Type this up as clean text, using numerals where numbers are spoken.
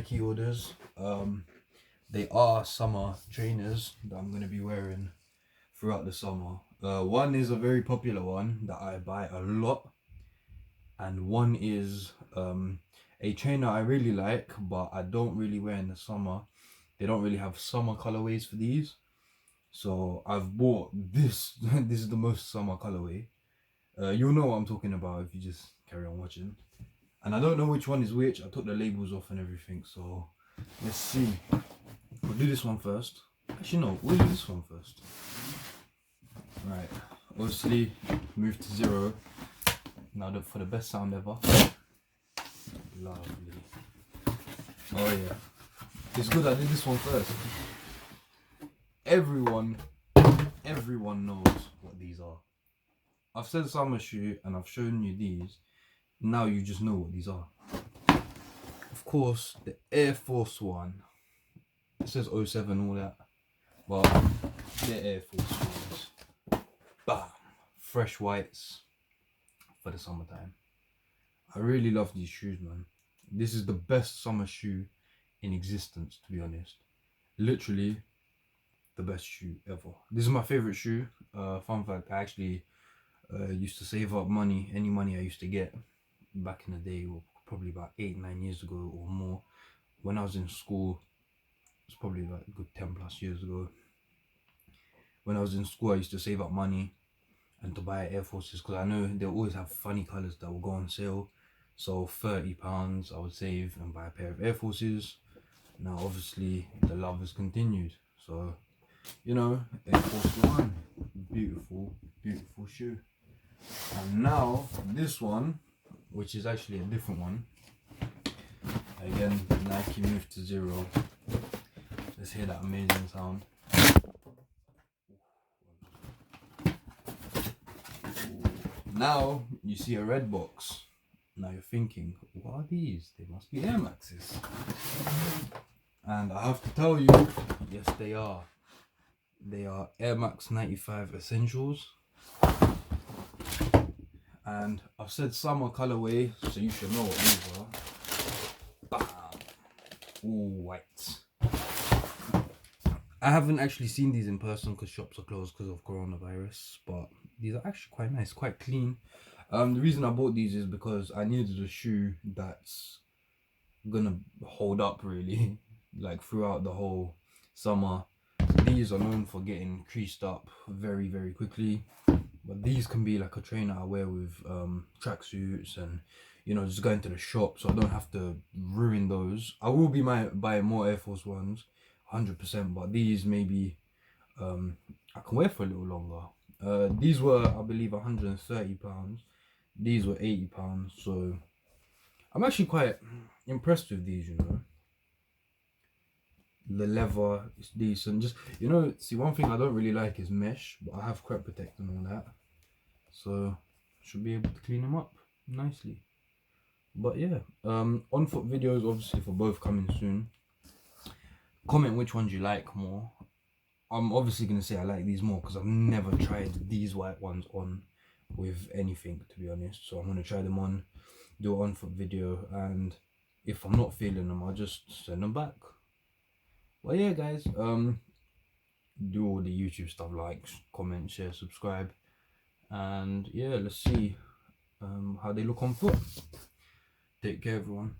Nike orders. They are summer trainers that I'm gonna be wearing throughout the summer. One is a very popular one that I buy a lot, and one is a trainer I really like, but I don't really wear in the summer. They don't really have summer colorways for these, so I've bought this. This is the most summer colorway. You'll know what I'm talking about if you just carry on watching. And I don't know which one is which. I took the labels off and everything, so let's see. We'll do this one first. Actually no, we'll do this one first. Right, obviously move to 0. Now for the best sound ever. Lovely. Oh yeah, it's good I did this one first. Everyone knows what these are. I've said summer shoe and I've shown you these. Now you just know what these are. Of course, the Air Force One. It says 07 all that, but the Air Force Ones. Bam! Fresh whites for the summertime. I really love these shoes, man. This is the best summer shoe in existence, to be honest. Literally the best shoe ever. This is my favorite shoe. Fun fact, I actually used to save up money, any money I used to get back in the day, well, probably about 8-9 years ago or more, when I was in school. It's probably like a good 10+ years ago. When I was in school, I used to save up money and to buy Air Forces, because I know they'll always have funny colours that will go on sale. So £30 I would save and buy a pair of Air Forces. Now obviously the love has continued, so you know, Air Force One, beautiful shoe. And now this one, which is actually a different one. Again, Nike moved to 0. Let's hear that amazing sound. Now you see a red box. Now you're thinking, what are these? They must be Air Maxes. And I have to tell you, yes they are. They are Air Max 95 Essentials. And I've said summer colorway, so you should know what these are. Bam! All white. I haven't actually seen these in person because shops are closed because of coronavirus, but these are actually quite nice, quite clean. The reason I bought these is because I needed a shoe that's gonna hold up really, like throughout the whole summer. These are known for getting creased up very quickly, but these can be like a trainer I wear with tracksuits and, you know, just going to the shop, so I don't have to ruin those. I will be buying more Air Force Ones, 100%, but these maybe I can wear for a little longer. These were, I believe, £130. These were £80, so I'm actually quite impressed with these, you know. The leather is decent. Just, you know, see, one thing I don't really like is mesh, but I have crep protect and all that, so should be able to clean them up nicely. But yeah, on foot videos obviously for both coming soon. Comment which ones you like more. I'm obviously gonna say I like these more because I've never tried these white ones on with anything, to be honest. So I'm gonna try them on, do an on foot video, and if I'm not feeling them, I'll just send them back. Well yeah guys, do all the YouTube stuff, like, comment, share, subscribe, and yeah, let's see how they look on foot. Take care everyone.